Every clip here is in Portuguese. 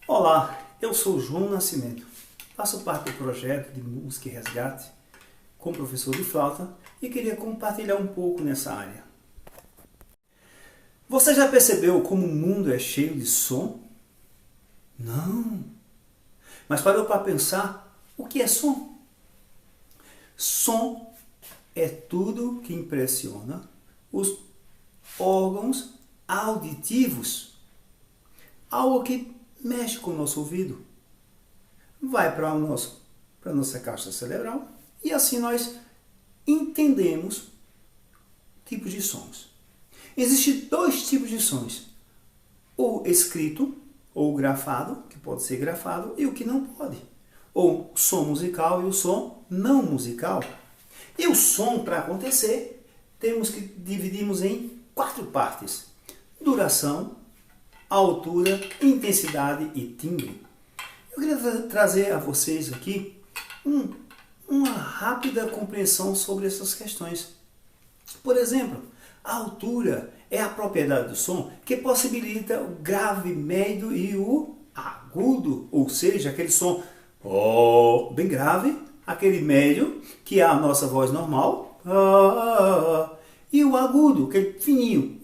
Olá, eu sou João Nascimento. Faço parte do projeto de Música e Resgate como professor de flauta e queria compartilhar um pouco nessa área. Você já percebeu como o mundo é cheio de som? Não. Mas parou para pensar, o que é som? Som é tudo que impressiona os órgãos auditivos. Algo que mexe com o nosso ouvido. Vai para a nossa caixa cerebral e assim nós entendemos tipos de sons. Existem dois tipos de sons. O escrito, ou grafado, que pode ser grafado, e o que não pode. Ou o som musical e o som não musical. E o som, para acontecer, temos que dividimos em 4 partes. Duração, altura, intensidade e timbre. Eu queria trazer a vocês aqui uma rápida compreensão sobre essas questões. Por exemplo, a altura é a propriedade do som que possibilita o grave, médio e o agudo, ou seja, aquele som bem grave, aquele médio, que é a nossa voz normal, e o agudo, aquele fininho,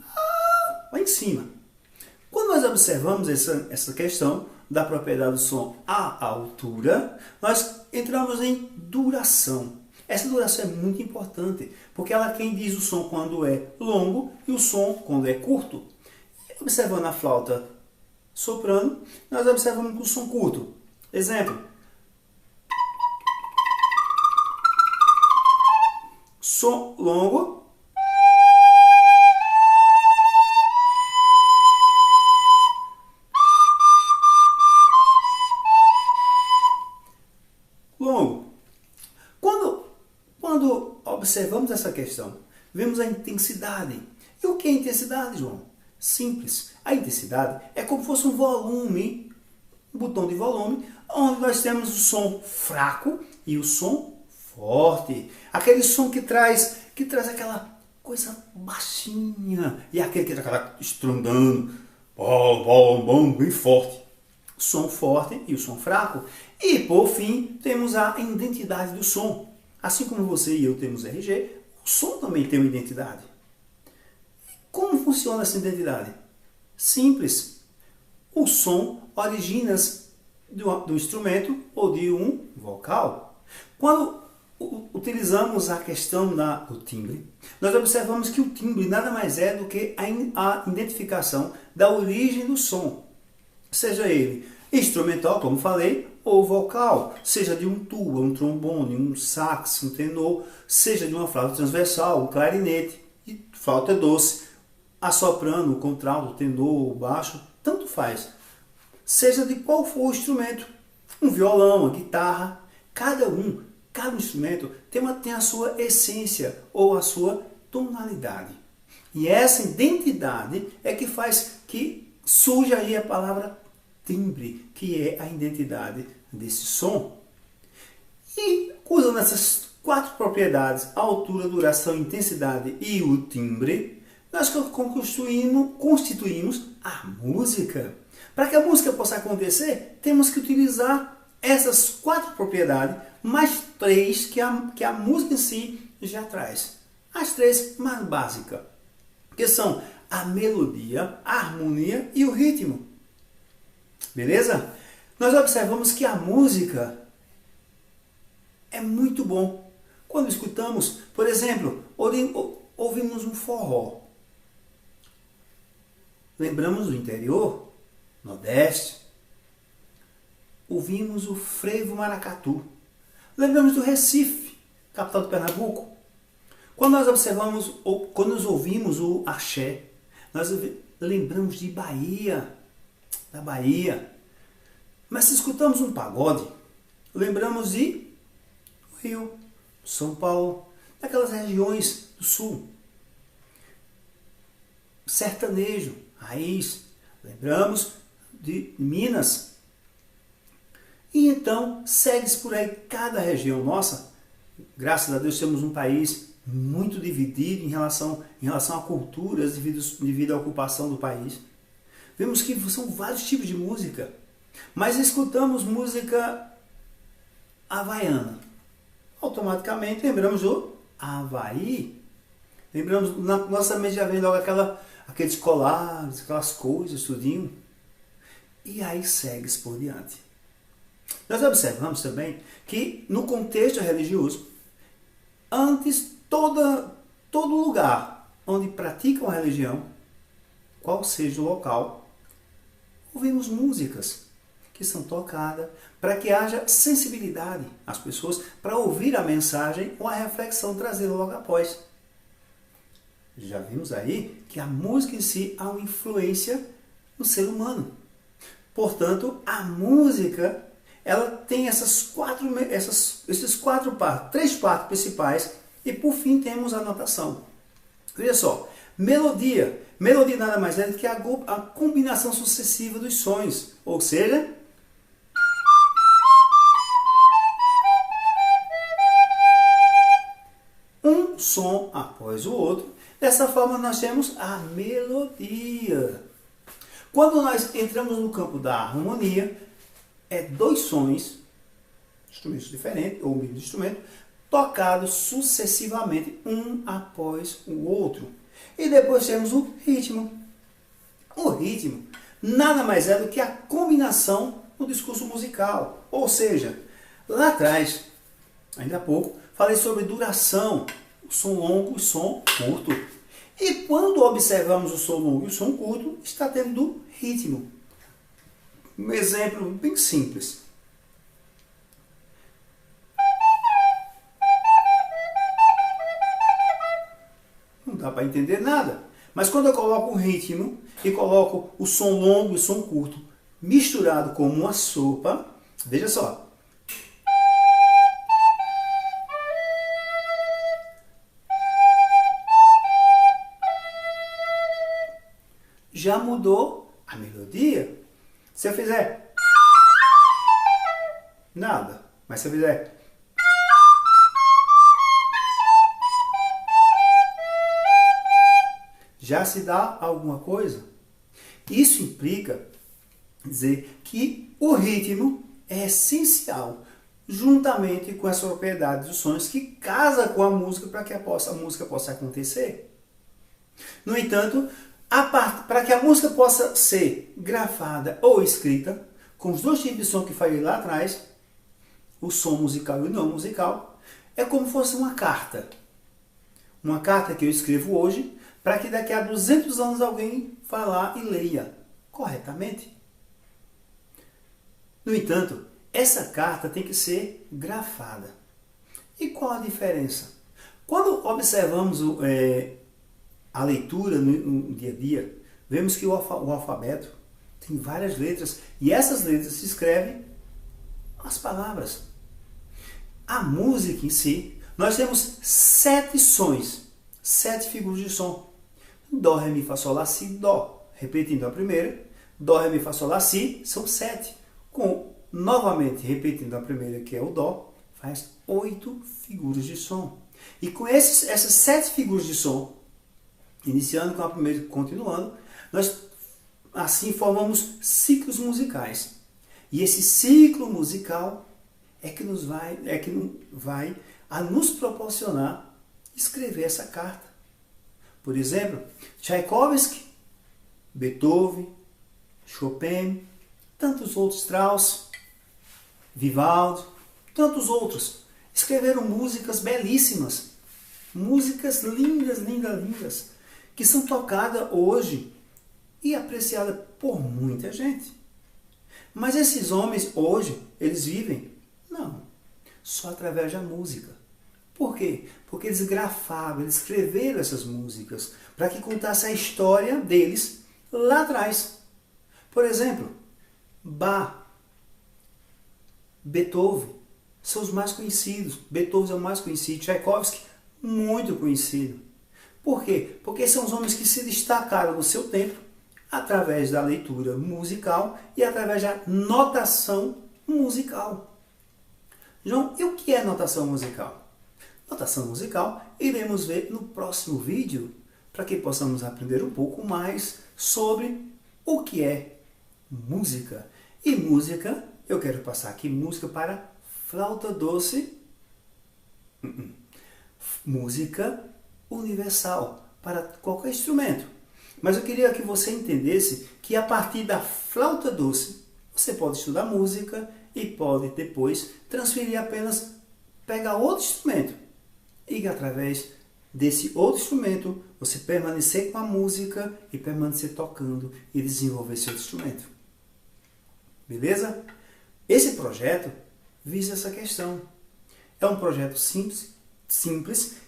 lá em cima. Quando nós observamos essa questão da propriedade do som à altura, nós entramos em duração. Essa duração é muito importante, porque ela é quem diz o som quando é longo e o som quando é curto. Observando a flauta soprano, nós observamos com o som curto. Exemplo. Som longo. Longo. Quando observamos essa questão, vemos a intensidade. E o que é intensidade, João? Simples. A intensidade é como se fosse um volume, um botão de volume, onde nós temos o som fraco e o som forte. Aquele som que traz aquela coisa baixinha e aquele que está estrondando, bem forte. Som forte e o som fraco. E, por fim, temos a identidade do som. Assim como você e eu temos RG, o som também tem uma identidade. Como funciona essa identidade? Simples. O som origina-se do instrumento ou de um vocal. Quando utilizamos a questão do timbre, nós observamos que o timbre nada mais é do que a identificação da origem do som. Seja ele instrumental, como falei, ou vocal, seja de um tuba, um trombone, um sax, um tenor, seja de uma flauta transversal, um clarinete, e flauta doce, a soprano, o contralto, o tenor, o baixo, tanto faz. Seja de qual for o instrumento, um violão, uma guitarra, cada instrumento tem a sua essência ou a sua tonalidade. E essa identidade é que faz que surja aí a palavra timbre, que é a identidade desse som. E usando essas 4 propriedades, altura, duração, intensidade e o timbre, nós constituímos a música. Para que a música possa acontecer, temos que utilizar essas 4 propriedades, mais 3 que a música em si já traz. As 3 mais básicas, que são a melodia, a harmonia e o ritmo. Beleza? Nós observamos que a música é muito bom. Quando escutamos, por exemplo, ouvimos um forró. Lembramos do interior, Nordeste. Ouvimos o frevo maracatu. Lembramos do Recife, capital do Pernambuco. Quando nós observamos, ou quando nós ouvimos o axé, nós lembramos de Bahia, da Bahia. Mas se escutamos um pagode, lembramos de Rio, São Paulo, daquelas regiões do sul. Sertanejo, raiz, lembramos de Minas. E então segue-se por aí cada região nossa. Graças a Deus temos um país muito dividido em relação a culturas devido à ocupação do país. Vemos que são vários tipos de música. mas escutamos música havaiana. Automaticamente lembramos do Havaí. Lembramos, na nossa mente já vem logo aqueles colares, aquelas coisas, tudinho. E aí segue por diante. Nós observamos também que no contexto religioso, antes todo lugar onde praticam a religião, qual seja o local, ouvimos músicas que são tocadas para que haja sensibilidade às pessoas para ouvir a mensagem ou a reflexão trazida logo após. Já vimos aí que a música em si há uma influência no ser humano. Portanto, a música ela tem esses três partes principais e por fim temos a notação. Veja só, melodia. Melodia nada mais é do que a combinação sucessiva dos sons, ou seja, um som após o outro. Dessa forma nós temos a melodia. Quando nós entramos no campo da harmonia, é dois sons, instrumentos diferentes, ou mesmo instrumento, tocados sucessivamente, um após o outro. E depois temos o ritmo. O ritmo nada mais é do que a combinação do discurso musical. Ou seja, lá atrás, ainda há pouco, falei sobre duração, o som longo e o som curto. E quando observamos o som longo e o som curto, está tendo ritmo. Um exemplo bem simples. Não dá para entender nada. Mas quando eu coloco o ritmo e coloco o som longo e o som curto misturado como uma sopa, veja só. Já mudou a melodia. Se eu fizer nada, mas se eu fizer já se dá alguma coisa. Isso implica dizer que o ritmo é essencial, juntamente com as propriedades dos sons que casa com a música para que a música possa acontecer. No entanto, para que a música possa ser grafada ou escrita, com os dois tipos de som que falei lá atrás, o som musical e o não musical, é como fosse uma carta. Uma carta que eu escrevo hoje, para que daqui a 200 anos alguém vá lá e leia corretamente. No entanto, essa carta tem que ser grafada. E qual a diferença? Quando observamos a leitura no dia a dia, vemos que o alfabeto tem várias letras e essas letras se escrevem as palavras. A música em si, nós temos 7 sons, 7 figuras de som. Dó, Ré, Mi, Fá, Sol, Lá, Si, Dó. Repetindo a primeira, Dó, Ré, Mi, Fá, Sol, Lá, Si, são 7. Novamente, repetindo a primeira, que é o Dó, faz 8 figuras de som. E com essas 7 figuras de som, iniciando com a primeira e continuando, nós assim formamos ciclos musicais. E esse ciclo musical é que vai a nos proporcionar escrever essa carta. Por exemplo, Tchaikovsky, Beethoven, Chopin, tantos outros, Strauss, Vivaldi, tantos outros, escreveram músicas belíssimas, músicas lindas, lindas, lindas, que são tocadas hoje e apreciadas por muita gente. Mas esses homens hoje, eles vivem? Não, só através da música. Por quê? Porque eles grafavam, eles escreveram essas músicas para que contasse a história deles lá atrás. Por exemplo, Bach, Beethoven são os mais conhecidos. Beethoven é o mais conhecido, Tchaikovsky, muito conhecido. Por quê? Porque são os homens que se destacaram no seu tempo através da leitura musical e através da notação musical. João, e o que é notação musical? Notação musical iremos ver no próximo vídeo, para que possamos aprender um pouco mais sobre o que é música. E música, eu quero passar aqui música para flauta doce. Música universal para qualquer instrumento. Mas eu queria que você entendesse que a partir da flauta doce você pode estudar música e pode depois transferir apenas, pegar outro instrumento e através desse outro instrumento você permanecer com a música e permanecer tocando e desenvolver seu instrumento. Beleza? Esse projeto visa essa questão. É um projeto simples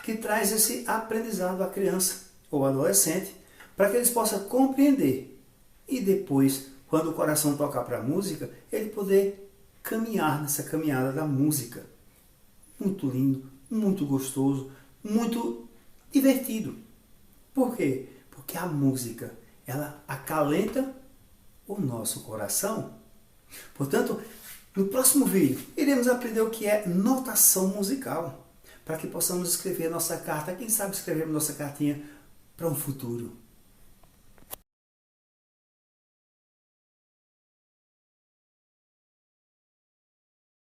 que traz esse aprendizado à criança ou adolescente para que eles possam compreender e depois, quando o coração tocar para a música, ele poder caminhar nessa caminhada da música. Muito lindo, muito gostoso, muito divertido. Por quê? Porque a música, ela acalenta o nosso coração. Portanto, no próximo vídeo, iremos aprender o que é notação musical, para que possamos escrever nossa carta, quem sabe escrevermos nossa cartinha para um futuro.